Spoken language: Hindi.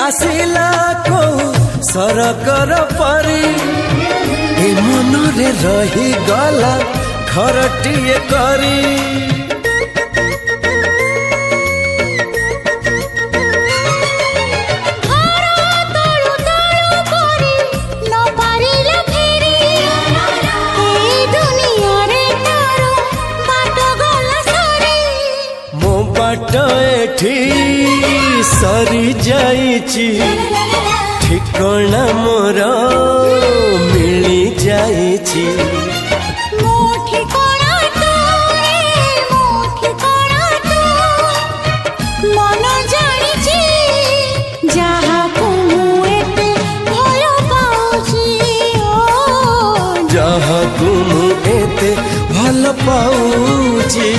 आसिला को सरकर परी ए मनरे रही गला घरटिए करी एठी सरी जाइची ठिकाना मोर मिली जाइची मन जानिची जहाको एते भल पाउची जहाको एते भल पाउची।